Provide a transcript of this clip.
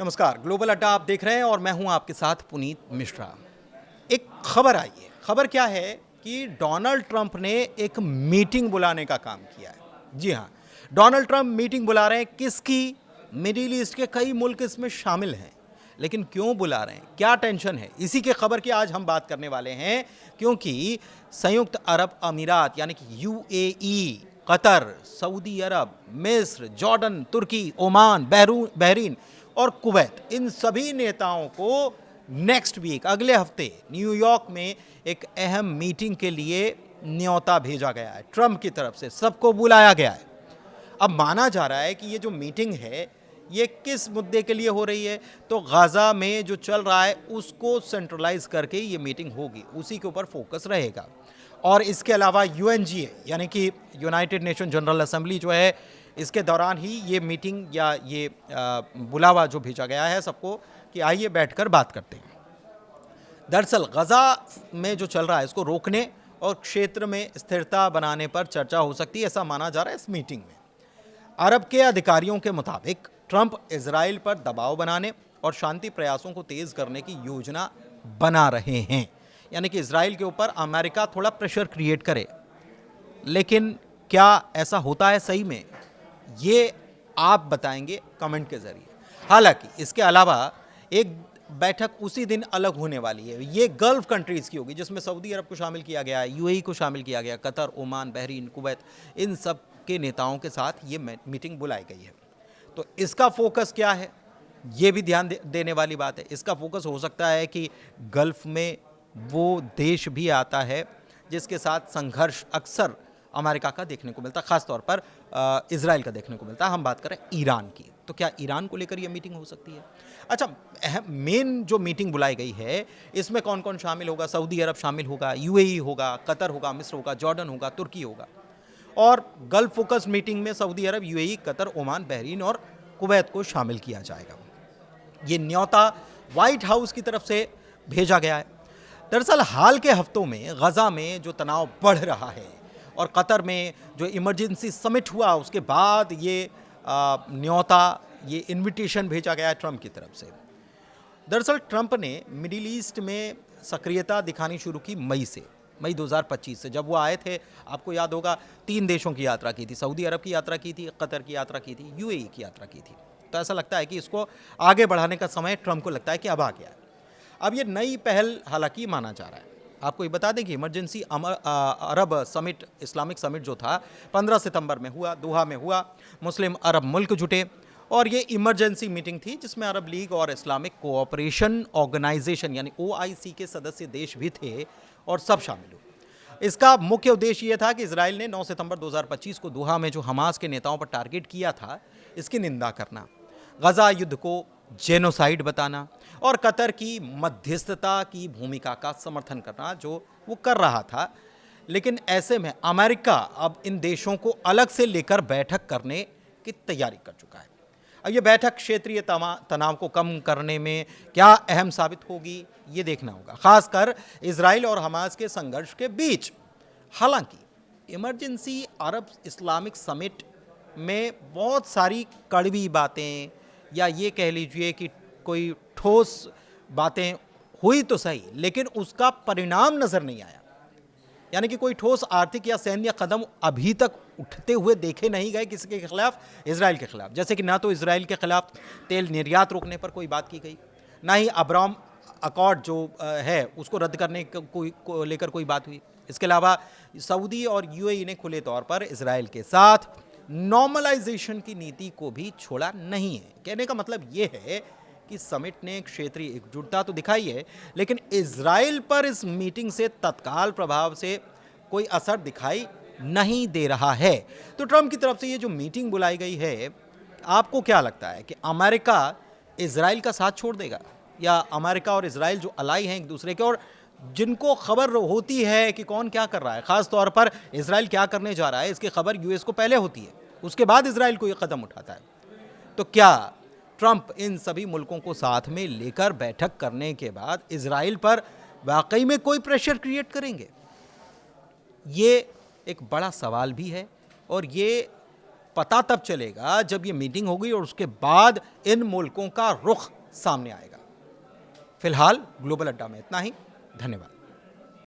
नमस्कार, ग्लोबल अड्डा आप देख रहे हैं और मैं हूं आपके साथ पुनीत मिश्रा। एक खबर आई है। खबर क्या है कि डोनाल्ड ट्रंप ने एक मीटिंग बुलाने का काम किया है। जी हां, डोनाल्ड ट्रंप मीटिंग बुला रहे हैं। किसकी? मिडिल ईस्ट के कई मुल्क इसमें शामिल हैं। लेकिन क्यों बुला रहे हैं, क्या टेंशन है, इसी के खबर की आज हम बात करने वाले हैं। क्योंकि संयुक्त अरब अमीरात यानी कि यूएई, कतर, सऊदी अरब, मिस्र, जॉर्डन, तुर्की, ओमान, बहरीन और कुवैत, इन सभी नेताओं को नेक्स्ट वीक, अगले हफ्ते न्यूयॉर्क में एक अहम मीटिंग के लिए न्योता भेजा गया है। ट्रंप की तरफ से सबको बुलाया गया है। अब माना जा रहा है कि ये जो मीटिंग है ये किस मुद्दे के लिए हो रही है, तो गाज़ा में जो चल रहा है उसको सेंट्रलाइज करके ये मीटिंग होगी, उसी के ऊपर फोकस रहेगा। और इसके अलावा यूएनजीए यानी कि यूनाइटेड नेशन जनरल असेंबली जो है, इसके दौरान ही ये मीटिंग या ये बुलावा जो भेजा गया है सबको कि आइए बैठकर बात करते हैं। दरअसल गज़ा में जो चल रहा है इसको रोकने और क्षेत्र में स्थिरता बनाने पर चर्चा हो सकती है, ऐसा माना जा रहा है इस मीटिंग में। अरब के अधिकारियों के मुताबिक ट्रंप इजराइल पर दबाव बनाने और शांति प्रयासों को तेज करने की योजना बना रहे हैं, यानी कि इजराइल के ऊपर अमेरिका थोड़ा प्रेशर क्रिएट करे। लेकिन क्या ऐसा होता है सही में, ये आप बताएंगे कमेंट के जरिए। हालांकि इसके अलावा एक बैठक उसी दिन अलग होने वाली है। ये गल्फ कंट्रीज़ की होगी, जिसमें सऊदी अरब को शामिल किया गया है, यूएई को शामिल किया गया, कतर, ओमान, बहरीन, कुवैत, इन सब के नेताओं के साथ ये मीटिंग बुलाई गई है। तो इसका फोकस क्या है, ये भी ध्यान देने वाली बात है। इसका फोकस हो सकता है कि गल्फ में वो देश भी आता है जिसके साथ संघर्ष अक्सर अमेरिका का देखने को मिलता है, ख़ासतौर पर इजराइल का देखने को मिलता है। हम बात करें ईरान की, तो क्या ईरान को लेकर यह मीटिंग हो सकती है? अच्छा, मेन जो मीटिंग बुलाई गई है इसमें कौन कौन शामिल होगा? सऊदी अरब शामिल होगा, यूएई होगा, कतर होगा, मिस्र होगा, जॉर्डन होगा, तुर्की होगा। और गल्फ फोकस मीटिंग में सऊदी अरब, यूएई, कतर, ओमान, बहरीन और कुवैत को शामिल किया जाएगा। ये न्योता व्हाइट हाउस की तरफ से भेजा गया है। दरअसल हाल के हफ्तों में गज़ा में जो तनाव बढ़ रहा है और कतर में जो इमरजेंसी समिट हुआ उसके बाद ये न्योता, ये इनविटेशन भेजा गया है ट्रंप की तरफ से। दरअसल ट्रंप ने मिडिल ईस्ट में सक्रियता दिखानी शुरू की मई 2025 से। जब वो आए थे, आपको याद होगा, 3 देशों की यात्रा की थी, सऊदी अरब की यात्रा की थी, कतर की यात्रा की थी, यूएई की यात्रा की थी। तो ऐसा लगता है कि इसको आगे बढ़ाने का समय ट्रंप को लगता है कि अब आ गया है। अब ये नई पहल हालांकि माना जा रहा है। आपको ये बता दें कि इमरजेंसी अरब समिट, इस्लामिक समिट जो था 15 सितंबर में हुआ, दोहा में हुआ। मुस्लिम अरब मुल्क जुटे और ये इमरजेंसी मीटिंग थी जिसमें अरब लीग और इस्लामिक कोऑपरेशन ऑर्गेनाइजेशन यानी ओआईसी के सदस्य देश भी थे और सब शामिल हुए। इसका मुख्य उद्देश्य यह था कि इजराइल ने 9 सितंबर 2025 को दोहा में जो हमास के नेताओं पर टारगेट किया था, इसकी निंदा करना, गजा युद्ध को जेनोसाइड बताना और कतर की मध्यस्थता की भूमिका का समर्थन करना जो वो कर रहा था। लेकिन ऐसे में अमेरिका अब इन देशों को अलग से लेकर बैठक करने की तैयारी कर चुका है। अब ये बैठक क्षेत्रीय तनाव को कम करने में क्या अहम साबित होगी, ये देखना होगा, खासकर इजराइल और हमास के संघर्ष के बीच। हालांकि इमरजेंसी अरब इस्लामिक समिट में बहुत सारी कड़वी बातें, या ये कह लीजिए कि कोई ठोस बातें हुई तो सही, लेकिन उसका परिणाम नजर नहीं आया। यानी कि कोई ठोस आर्थिक या सैन्य कदम अभी तक उठते हुए देखे नहीं गए किसी के खिलाफ, इजराइल के खिलाफ। जैसे कि ना तो इजराइल के खिलाफ तेल निर्यात रोकने पर कोई बात की गई, ना ही अब्राहम अकॉर्ड जो है उसको रद्द करने को लेकर कोई बात हुई। इसके अलावा सऊदी और यूएई ने खुले तौर पर इजराइल के साथ नॉर्मलाइजेशन की नीति को भी छोड़ा नहीं है। कहने का मतलब ये है कि समिट ने क्षेत्रीय एकजुटता तो दिखाई है, लेकिन इजराइल पर इस मीटिंग से तत्काल प्रभाव से कोई असर दिखाई नहीं दे रहा है। तो ट्रंप की तरफ से ये जो मीटिंग बुलाई गई है, आपको क्या लगता है कि अमेरिका इजराइल का साथ छोड़ देगा, या अमेरिका और इजराइल जो अलाई हैं एक दूसरे के और जिनको खबर होती है कि कौन क्या कर रहा है, खास तौर पर इजराइल क्या करने जा रहा है, इसकी खबर यूएस को पहले होती है, उसके बाद इजराइल को ये कदम उठाता है। तो क्या ट्रंप इन सभी मुल्कों को साथ में लेकर बैठक करने के बाद इजराइल पर वाकई में कोई प्रेशर क्रिएट करेंगे? ये एक बड़ा सवाल भी है और ये पता तब चलेगा जब ये मीटिंग होगी और उसके बाद इन मुल्कों का रुख सामने आएगा। फिलहाल ग्लोबल अड्डा में इतना ही। धन्यवाद।